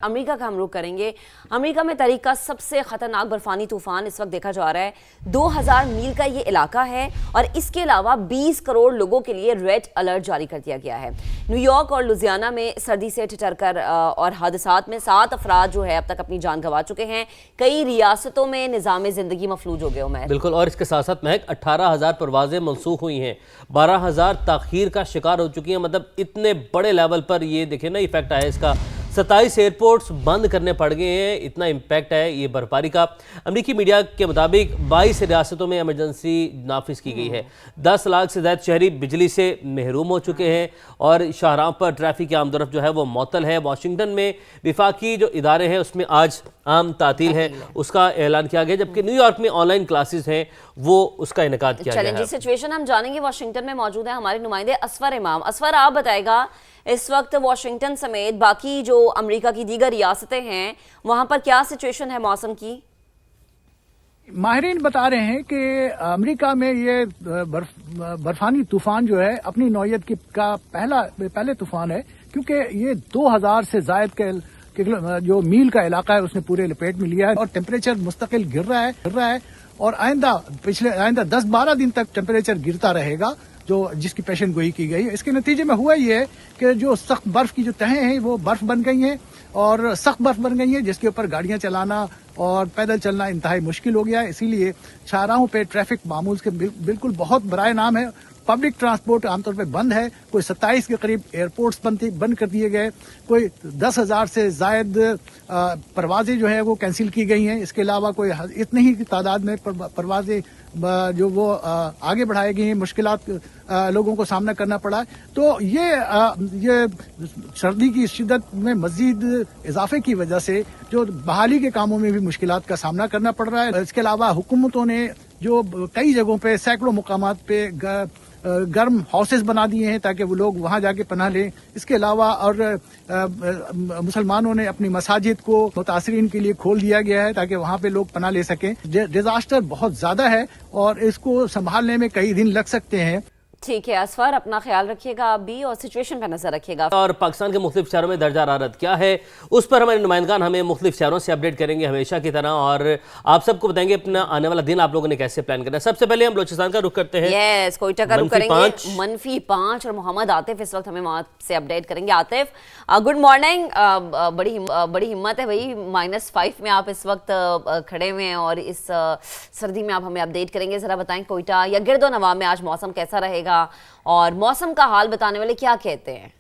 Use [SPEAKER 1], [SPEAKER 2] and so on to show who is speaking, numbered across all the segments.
[SPEAKER 1] America का हम रुख करेंगे। अमेरिका में तारीख का सबसे खतरनाक बर्फानी तूफान इस वक्त देखा जा रहा है। 2000 मील का ये इलाका है और इसके अलावा 20 करोड़ लोगों के लिए रेड अलर्ट जारी कर दिया गया है। न्यूयॉर्क और लुजियाना में सर्दी से ठिठुरकर और हादसात में 7 अफराद जो है अब तक अपनी जान गंवा चुके हैं। कई रियासतों में निज़ाम ज़िंदगी मफलूज हो गए। उमर
[SPEAKER 2] बिल्कुल, और इसके साथ साथ महक 18,000 परवाजें मनसूख हुई हैं, 12,000 ताख़ीर का शिकार हो चुकी हैं। मतलब इतने बड़े लेवल पर ये देखें ना इफेक्ट आया इसका। 27 एयरपोर्ट्स बंद करने पड़ गए हैं, इतना इम्पैक्ट है ये बर्फबारी का। अमेरिकी मीडिया के मुताबिक 22 रियासतों में इमरजेंसी नाफिज की गई है। 10 लाख से ज़्यादा शहरी बिजली से महरूम हो चुके हैं और शाहराह पर ट्रैफिक की आमदोरफ्त जो है वो मुअत्तल है। वाशिंगटन में विफाकी जो इदारे हैं उसमें आज आम तातील है, उसका ऐलान किया गया, जबकि न्यूयॉर्क में ऑनलाइन क्लासेस हैं वो उसका इनेकाद किया गया है।
[SPEAKER 1] सिचुएशन हम जानेंगे। वाशिंगटन में मौजूद है हमारे नुमाइंदे असफर इमाम। असफर, आप बताएगा इस वक्त वाशिंगटन समेत बाकी जो अमेरिका की दीगर रियासतें हैं वहां पर क्या सिचुएशन है मौसम की?
[SPEAKER 3] माहिरीन बता रहे हैं कि अमेरिका में ये बर्फानी तूफान जो है अपनी नौयत का पहले तूफान है, क्योंकि ये 2000 से जायद के जो मील का इलाका है उसने पूरे लपेट में लिया है और टेम्परेचर मुस्तकिल गिर रहा है और आइंदा 10-12 दिन तक टेम्परेचर गिरता रहेगा, जो जिसकी पेशन गोई की गई है। इसके नतीजे में हुआ ये है कि जो सख्त बर्फ की जो तहें हैं वो बर्फ बन गई हैं और सख्त बर्फ बन गई है, जिसके ऊपर गाड़ियां चलाना और पैदल चलना इंतहाई मुश्किल हो गया है। इसीलिए शाहराहों पे ट्रैफिक मामूल के बिल्कुल बहुत बराए नाम है। पब्लिक ट्रांसपोर्ट आमतौर पे बंद है। कोई 27 के करीब एयरपोर्ट्स बंद कर दिए गए। कोई 10,000 से जायद परवाजें जो है वो कैंसिल की गई हैं। इसके अलावा कोई इतनी ही तादाद में परवाजें जो वो आगे बढ़ाई गई हैं। मुश्किलात लोगों को सामना करना पड़ा है। तो ये सर्दी की शिद्दत में मजीद इजाफे की वजह से जो बहाली के कामों में भी मुश्किलात का सामना करना पड़ रहा है। इसके अलावा हुकूमतों ने जो कई जगहों पे सैकड़ों मुकामात पे गर्म हाउसेस बना दिए हैं ताकि वो लोग वहां जाके पनाह लें। इसके अलावा और मुसलमानों ने अपनी मसाजिद को मुतासरीन के लिए खोल दिया गया है ताकि वहां पे लोग पनाह ले सकें। डिजास्टर बहुत ज्यादा है और इसको संभालने में कई दिन लग सकते हैं।
[SPEAKER 1] ठीक है असफर, अपना ख्याल रखिएगा आप भी और सिचुएशन पर नजर रखिएगा।
[SPEAKER 2] और पाकिस्तान के मुख्तलिफ शहरों में दर्जा हरारत क्या है उस पर हमारे नुमाइंदगान हमें मुख्तलिफ शहरों से अपडेट करेंगे हमेशा की तरह, और आप सबको बताएंगे अपना आने वाला दिन आप लोगों ने कैसे प्लान करना है। सबसे पहले हम बलोचिस्तान का रुख करते हैं।
[SPEAKER 1] यस, कोयटा का रुख करेंगे। -5 और मोहम्मद आतिफ इस वक्त हमें वहां से अपडेट करेंगे। Atif, good morning. बड़ी हिम्मत है भाई, -5 में आप इस वक्त खड़े हुए हैं और इस सर्दी में आप हमें अपडेट करेंगे। जरा बताएं कोयटा या गिरदो नवाब में आज मौसम कैसा रहेगा और मौसम का हाल बताने वाले क्या कहते हैं?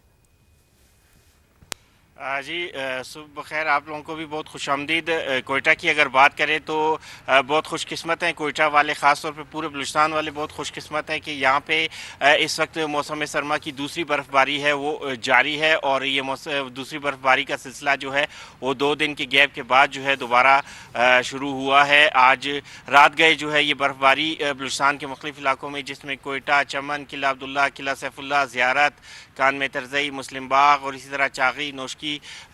[SPEAKER 4] जी सुबह बखैर, आप लोगों को भी बहुत खुशामदीद। कोयटा की अगर बात करें तो बहुत खुशकिस्मत हैं कोयटा वाले, ख़ास तौर पे पूरे बलूचिस्तान वाले बहुत खुशकिस्मत हैं कि यहाँ पे इस वक्त मौसम सरमा की दूसरी बर्फ़बारी है वो जारी है और ये दूसरी बर्फ़बारी का सिलसिला जो है वो 2 दिन के गैप के बाद जो है दोबारा शुरू हुआ है। आज रात गए जो है ये बर्फ़बारी बलूचिस्तान के मुख्तलिफ इलाकों में, जिसमें कोयटा, चमन, किला अब्दुल्ला, किला सैफुल्ला, ज़ियारत, कान में तरजई, मुस्लिम बाग और इसी तरह चागी, नोशकी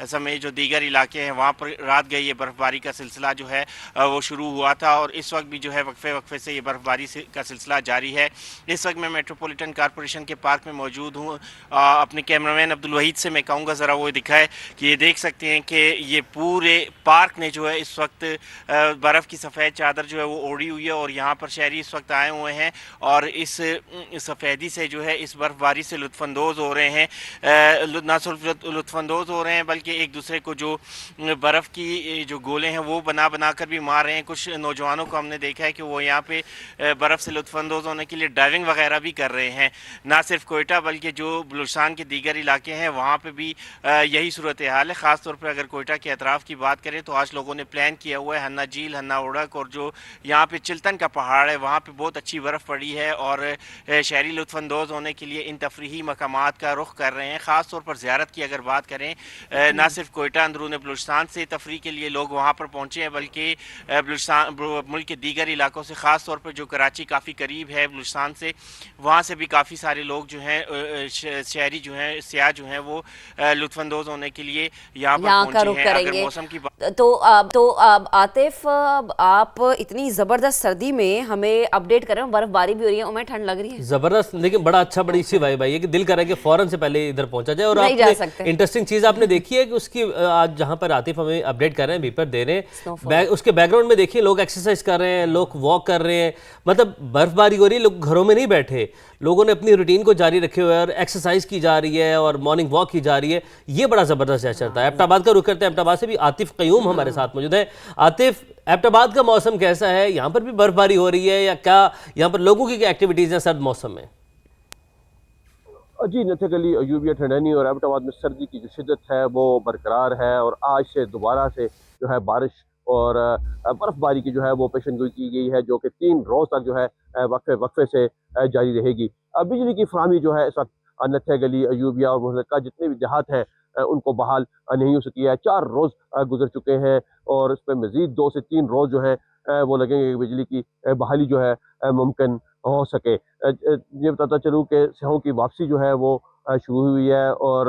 [SPEAKER 4] समेत जो दीगर इलाके हैं वहाँ पर रात गए ये बर्फ़बारी का सिलसिला जो है वो शुरू हुआ था और इस वक्त भी जो है वक्फे से ये बर्फ़बारी का सिलसिला जारी है। इस वक्त मैं मेट्रोपॉलिटन कॉरपोरेशन के पार्क में मौजूद हूँ। अपने कैमरामैन अब्दुल वहीद से मैं कहूँगा ज़रा वो दिखाए कि ये देख सकते हैं कि ये पूरे पार्क ने जो है इस वक्त बर्फ़ की सफ़ेद चादर जो है वो ओढ़ी हुई है और यहाँ पर शहरी इस वक्त आए हुए हैं और इस सफ़ेदी से जो है इस बर्फ़बारी से लुत्फ़अंदोज़ हो रहे हैं। ना सिर्फ लुत्फ़अंदोज़ हो रहे हैं बल्कि एक दूसरे को जो बर्फ़ की जो गोले हैं वो बना कर भी मार रहे हैं। कुछ नौजवानों को हमने देखा है कि वो यहाँ पे बर्फ़ से लुत्फ़अंदोज़ होने के लिए डाइविंग वगैरह भी कर रहे हैं। ना सिर्फ कोयटा बल्कि जो बलूचिस्तान के दीगर इलाके हैं वहाँ पे भी यही सूरत हाल है। ख़ास तौर पर अगर कोयटा के अतराफ़ की बात करें तो आज लोगों ने प्लान किया हुआ है हन्ना झील, हन्ना उड़क और जो यहाँ पर चिल्तन का पहाड़ है वहाँ पर बहुत अच्छी बर्फ़ पड़ी है और शहरी लुत्फ़अंदोज़ होने के लिए इन तफरीही मकामात का रुख कर रहे हैं। ख़ास तौर पर ज़ियारत की अगर बात करें, ना सिर्फ कोयटा अंदरून बलूचिस्तान से तफरी के लिए लोग वहाँ पर पहुँचे हैं बल्कि बलूचिस्तान मुल्क के दीगर इलाकों से, ख़ास तौर पर जो कराची काफ़ी करीब है बलूचिस्तान से, वहाँ से भी काफ़ी सारे लोग जो हैं शहरी जो हैं सियाह जो हैं वो लुत्फ़अंदोज़ होने के लिए यहाँ पर पहुँचे हैं। अगर मौसम की
[SPEAKER 1] तो आतिफ, आप इतनी ज़बरदस्त सर्दी में हमें अपडेट कर रहे हो, बर्फबारी भी हो रही है, उन्हें ठंड लग रही है
[SPEAKER 2] ज़बरदस्त, लेकिन बड़ा अच्छा बड़ी सी वाइब आई है कि दिल कर रहा है कि फ़ौरन से पहले इधर पहुँचा जाए। और इंटरेस्टिंग चीज़ आपने نے دیکھی ہے کہ اس کی آج جہاں پر عاطف ہمیں اپڈیٹ کر رہے ہیں بیپر دے رہے ہیں اس کے بیک گراؤنڈ میں دیکھیے لوگ ایکسرسائز کر رہے ہیں, لوگ واک کر رہے ہیں, مطلب برف باری ہو رہی ہے, لوگ گھروں میں نہیں بیٹھے, لوگوں نے اپنی روٹین کو جاری رکھے ہوئے اور ایکسرسائز کی جا رہی ہے اور مارننگ واک کی جا رہی ہے. یہ بڑا زبردست ایسا چلتا ہے. ایبٹ آباد کا رخ کرتے ہیں, ایبٹ آباد سے بھی عاطف قیوم ہمارے ساتھ موجود ہے. عاطف, ایبٹ آباد کا موسم کیسا ہے؟ یہاں پر بھی برف باری ہو رہی ہے یا کیا یہاں پر لوگوں کی کیا ایکٹیویٹیز ہیں سرد موسم میں؟
[SPEAKER 5] جی نتھے گلی, ایوبیہ, ٹھنڈانی اور ایبٹ آباد میں سردی کی جو شدت ہے وہ برقرار ہے, اور آج سے دوبارہ سے جو ہے بارش اور برف باری کی جو ہے وہ پیشن گوئی کی گئی ہے, جو کہ 3 روز تک جو ہے وقفے سے جاری رہے گی. بجلی کی فراہمی جو ہے اس وقت نتھے گلی, ایوبیہ اور متعلقہ جتنے بھی دیہات ہیں ان کو بحال نہیں ہو سکی ہے. 4 روز گزر چکے ہیں اور اس پہ مزید 2 سے 3 روز جو ہے وہ لگیں گے کہ بجلی کی بحالی جو ہے ممکن ہو سکے. یہ بتاتا چلوں کہ سیاحوں کی واپسی جو ہے وہ شروع ہوئی ہے, اور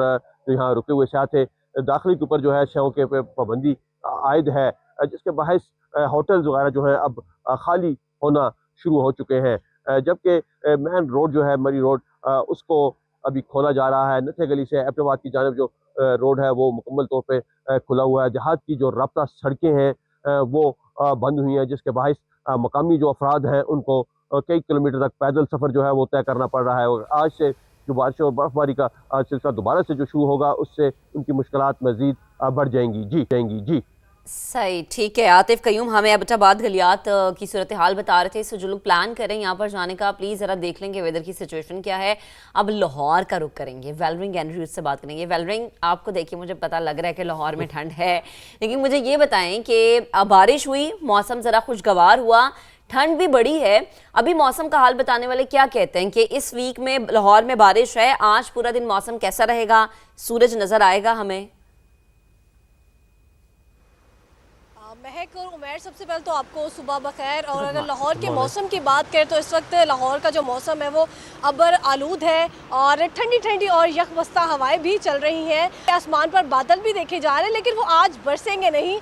[SPEAKER 5] جو یہاں رکے ہوئے سیاح تھے داخلے کے اوپر جو ہے سیاحوں کے پابندی عائد ہے, جس کے باعث ہوٹلز وغیرہ جو ہیں اب خالی ہونا شروع ہو چکے ہیں, جبکہ مین روڈ جو ہے مری روڈ اس کو ابھی کھولا جا رہا ہے. نتھے گلی سے ایبٹ آباد کی جانب جو روڈ ہے وہ مکمل طور پہ کھلا ہوا ہے. دیہات کی جو رابطہ سڑکیں ہیں وہ بند ہوئی ہیں, جس کے باعث مقامی جو افراد ہیں ان کو کئی کلومیٹر تک پیدل سفر جو ہے وہ طے کرنا پڑ رہا ہے. اور آج سے جو بارشیں اور برف باری کا سلسلہ دوبارہ سے جو شروع ہوگا اس سے ان کی مشکلات مزید بڑھ جائیں گی. جی
[SPEAKER 1] صحیح, ٹھیک ہے. عاطف قیوم ہمیں ایبٹ آباد گلیات کی صورتحال بتا رہے تھے. سو جو لوگ پلان کریں یہاں پر جانے کا, پلیز ذرا دیکھ لیں گے ویدر کی سچویشن کیا ہے. اب لاہور کا رخ کریں گے, ویلرنگ اینڈریوز سے بات کریں گے. ویلرنگ, آپ کو دیکھیے مجھے پتہ لگ رہا ہے کہ لاہور میں ٹھنڈ ہے, لیکن مجھے یہ بتائیں کہ بارش ہوئی, موسم ذرا خوشگوار ہوا, ٹھنڈ بھی بڑی ہے. ابھی موسم کا حال بتانے والے کیا کہتے ہیں کہ اس ویک میں لاہور میں بارش ہے, آج پورا دن موسم کیسا رہے گا, سورج نظر آئے گا ہمیں؟
[SPEAKER 6] مہک اور عمیر, سب سے پہلے تو آپ کو صبح بخیر. اور اگر لاہور کے موسم کی بات کریں تو اس وقت لاہور کا جو موسم ہے وہ ابر آلود ہے اور ٹھنڈی ٹھنڈی اور یک بستہ ہوائیں بھی چل رہی ہیں. آسمان پر بادل بھی دیکھے جا رہے ہیں لیکن وہ آج برسیں گے نہیں.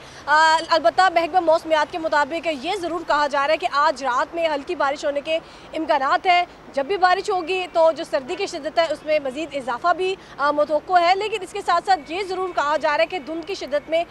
[SPEAKER 6] البتہ محکمہ موسمیات کے مطابق یہ ضرور کہا جا رہا ہے کہ آج رات میں ہلکی بارش ہونے کے امکانات ہیں. جب بھی بارش ہوگی تو جو سردی کی شدت ہے اس میں مزید اضافہ بھی متوقع ہے, لیکن اس کے ساتھ ساتھ یہ ضرور کہا جا رہا ہے کہ دھند کی شدت میں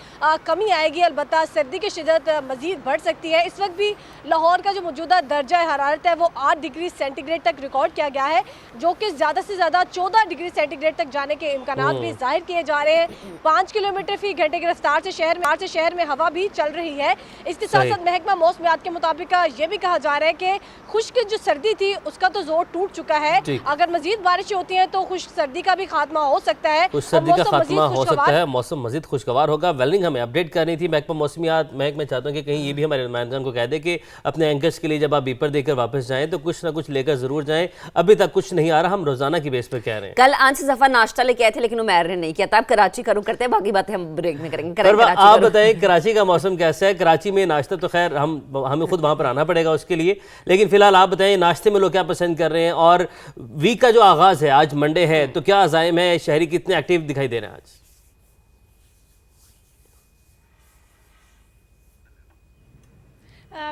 [SPEAKER 6] کمی آئے گی. البتہ سردی کی شدت مزید بڑھ سکتی ہے. اس وقت بھی لاہور کا جو موجودہ درجہ حرارت ہے وہ 8 ڈگری سینٹی گریڈ تک ریکارڈ کیا گیا ہے, جو کہ زیادہ سے زیادہ 14 ڈگری سینٹی گریڈ تک جانے کے امکانات بھی ظاہر کیے جا رہے ہیں. 5 کلومیٹر فی گھنٹے کی رفتار سے شہر میں ہوا بھی چل رہی ہے. اس کے ساتھ ساتھ محکمہ موسمیات کے مطابق یہ بھی کہا جا رہا ہے کہ خشک جو سردی تھی اس کا تو زور ٹوٹ چکا ہے. اگر مزید بارشیں ہوتی ہیں تو خشک سردی کا بھی خاتمہ ہو سکتا ہے,
[SPEAKER 2] سردی کا خاتمہ ہو سکتا ہے, موسم مزید خوشگوار ہوگا. ویلنگ ہمیں اپڈیٹ کرنی تھی محکمہ موسمیات. میں چاہتا ہوں کہ کہیں یہ بھی ہمارے نمائندگان کو کہہ دے کہ اپنے اینکرز کے لیے جب آپ بیپر دے کر واپس جائیں تو کچھ نہ کچھ لے کر ضرور جائیں. ابھی تک کچھ نہیں آ رہا, ہم روزانہ کی بیس پر کہہ رہے ہیں.
[SPEAKER 1] کل 5 دفعہ ناشتہ لے کے آئے تھے لیکن عمیر نے نہیں کیا تھا. اب کراچی کا رخ کرتے ہیں, باقی باتیں ہم بریک میں کریں گے.
[SPEAKER 2] آپ بتائیں کراچی کا موسم کیسا ہے؟ کراچی میں ناشتہ تو خیر ہمیں خود وہاں پر آنا پڑے گا اس کے لیے, لیکن فی الحال آپ بتائیں ناشتے میں لوگ کیا پسند کر رہے ہیں, اور ویک کا جو آغاز ہے آج منڈے ہے تو کیا عزائم ہے, شہری کتنے ایکٹیو دکھائی دے رہے ہیں آج؟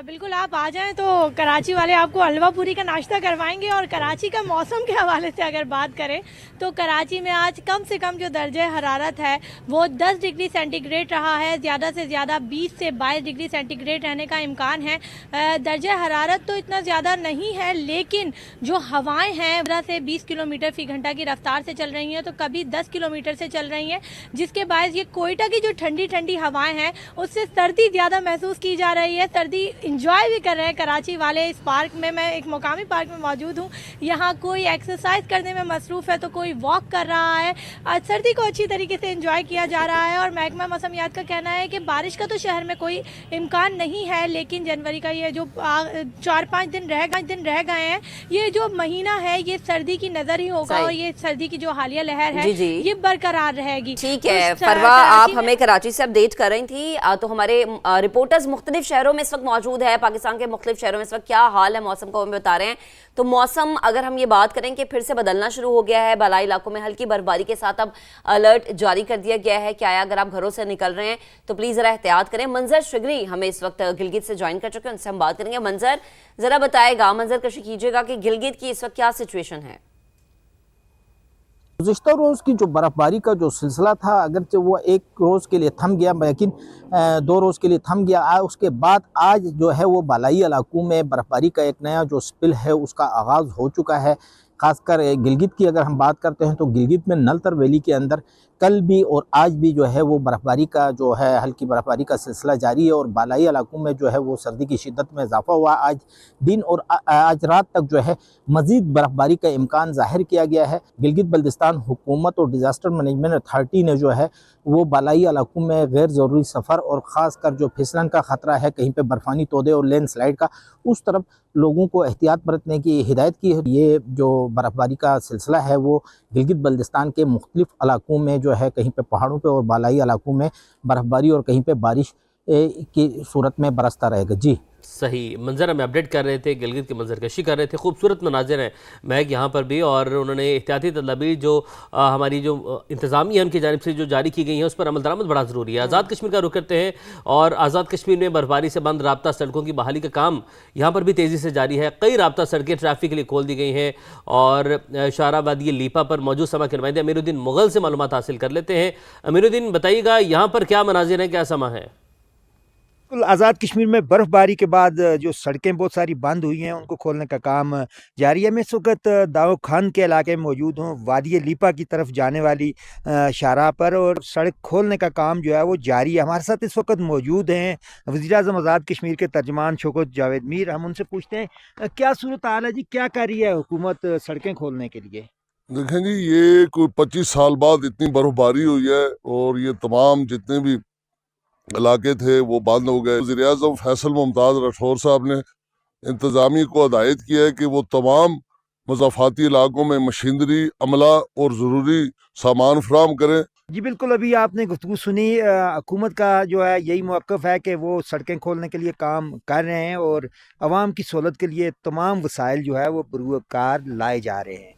[SPEAKER 7] بالکل, آپ آ جائیں تو کراچی والے آپ کو حلوہ پوری کا ناشتہ کروائیں گے. اور کراچی کا موسم کے حوالے سے اگر بات کریں تو کراچی میں آج کم سے کم جو درجہ حرارت ہے وہ 10 ڈگری سینٹی گریڈ رہا ہے. زیادہ سے زیادہ 20 سے 22 ڈگری سینٹی گریڈ رہنے کا امکان ہے. درجہ حرارت تو اتنا زیادہ نہیں ہے, لیکن جو ہوائیں ہیں 15 سے 20 کلومیٹر فی گھنٹہ کی رفتار سے چل رہی ہیں, تو کبھی 10 کلومیٹر سے چل رہی ہیں, جس کے باعث یہ کوئٹہ کی جو ٹھنڈی ٹھنڈی ہوائیں ہیں اس سے سردی زیادہ محسوس کی جا رہی ہے. سردی انجوائے بھی کر رہے ہیں کراچی والے. اس پارک میں ایک مقامی پارک میں موجود ہوں, یہاں کوئی ایکسرسائز کرنے میں مصروف ہے تو کوئی واک کر رہا ہے. سردی کو اچھی طریقے سے انجوائے کیا جا رہا ہے. اور محکمہ موسمیات کا کہنا ہے کہ بارش کا تو شہر میں کوئی امکان نہیں ہے, لیکن جنوری کا یہ جو 4-5 دن رہ گئے ہیں, یہ جو مہینہ ہے یہ سردی کی نظر ہی ہوگا, اور یہ سردی کی جو حالیہ لہر ہے یہ برقرار رہے گی.
[SPEAKER 1] ٹھیک ہے فروا, آپ ہمیں کراچی سے اپڈیٹ کر رہی تھی, تو ہمارے رپورٹرز مختلف شہروں میں اس وقت موجود ہے, پاکستان کے مختلف شہروں میں اس وقت کیا حال ہے موسم کو ہمیں بتا رہے ہیں. تو موسم اگر ہم یہ بات کریں کہ پھر سے بدلنا شروع ہو گیا ہے, بالائی علاقوں میں ہلکی برفباری کے ساتھ اب الرٹ جاری کر دیا گیا ہے. کیا ہے اگر آپ گھروں سے نکل رہے ہیں تو پلیز ذرا احتیاط کریں. منظر شگری ہمیں اس وقت گلگت سے جوائن کر چکے ہیں, ان سے ہم بات کریں گے. منظر ذرا بتائے گا, منظر کشی کیجیے گا کہ گلگت کی اس وقت کیا سچویشن ہے؟
[SPEAKER 8] गुज़िश्ता रोज़ की जो बर्फ़बारी का जो सिलसिला था, अगरचे वो एक रोज़ के लिए थम गया, लेकिन 2 रोज़ के लिए थम गया, उसके बाद आज जो है वो बालाई इलाकों में बर्फ़बारी का एक नया जो स्पिल है उसका आगाज़ हो चुका है। ख़ासकर गिलगित की अगर हम बात करते हैं तो गिलगित में नलतर वैली के अंदर कल भी और आज भी जो है वो बर्फ़बारी का जो है हल्की बर्फ़बारी का सिलसिला जारी है और बालाई इलाकों में जो है वो सर्दी की शिद्दत में इजाफ़ा हुआ। आज दिन और आज रात तक जो है मज़ीद बर्फ़बारी का इम्कान ज़ाहिर किया गया है। गिलगित बल्तिस्तान हुकूमत और डिज़ास्टर मैनेजमेंट अथॉरिटी ने जो है वो बालाई इलाकों में गैर ज़रूरी सफ़र और ख़ासकर जो फिसलन का ख़तरा है, कहीं पे बर्फ़ानी तोदे और लैंड स्लाइड का, उस तरफ लोगों को एहतियात बरतने की हिदायत की है। ये जो बर्फ़बारी का सिलसिला है वो गिलगित बल्तिस्तान के मुख्तलिफ़ इलाकों में जो है कहीं पे पहाड़ों पे और बालाई इलाकों में बर्फ़बारी और कहीं पे बारिश की सूरत में बरसता रहेगा। जी
[SPEAKER 2] सही मंजर हमें अपडेट कर रहे थे, गिलगित के मंजर कशी कर रहे थे। खूबसूरत मनाजिर हैं महक यहाँ पर भी, और उन्होंने एहतियाती तदबीर जो हमारी जो इंतज़ामिया उनकी जानिब से जो जारी की गई हैं उस पर अमल दरामद बड़ा ज़रूरी है। आज़ाद कश्मीर का रुख करते हैं, और आज़ाद कश्मीर में बर्फबारी से बंद राब्ता सड़कों की बहाली का काम यहाँ पर भी तेज़ी से जारी है। कई राब्ता सड़कें ट्रैफिक के लिए खोल दी गई हैं, और शाहराबादी लीपा पर मौजूद समा के नुमाइंदे अमीरुद्दीन मुगल से मालूमात हासिल कर लेते हैं। अमीरुद्दीन बताइएगा यहाँ पर क्या मनाजिर हैं, क्या समा है?
[SPEAKER 9] आज़ाद कश्मीर में बर्फ़बारी के बाद जो सड़कें बहुत सारी बंद हुई हैं उनको खोलने का काम जारी है। मैं इस वक्त दाऊद खान के इलाके में मौजूद हूँ, वादी लीपा की तरफ जाने वाली शाहराह पर, और सड़क खोलने का काम जो है वो जारी है। हमारे साथ इस वक्त मौजूद हैं वज़ीर-ए-आज़म आज़ाद कश्मीर के तर्जमान शौकत जावेद मीर। हम उनसे पूछते हैं क्या सूरत हाल है जी, क्या कर रही है हुकूमत सड़कें खोलने के लिए?
[SPEAKER 10] देखें जी, ये कोई 25 साल बाद इतनी बर्फबारी हुई है और ये तमाम जितने भी इलाके थे वो बंद हो गए। वज़ीर-ए-आज़म फैसल मुमताज़ राठौर साहब ने इंतज़ामिया को हिदायत किया है कि वो तमाम मज़ाफ़ाती इलाकों में मशीनरी, अमला और ज़रूरी सामान फराहम करें।
[SPEAKER 9] जी बिल्कुल, अभी आपने गुफ्तगू सुनी। हुकूमत का जो है यही मौक़िफ़ है कि वो सड़कें खोलने के लिए काम कर रहे हैं और आवाम की सहूलत के लिए तमाम वसाइल जो है वो बरूकार लाए जा रहे हैं।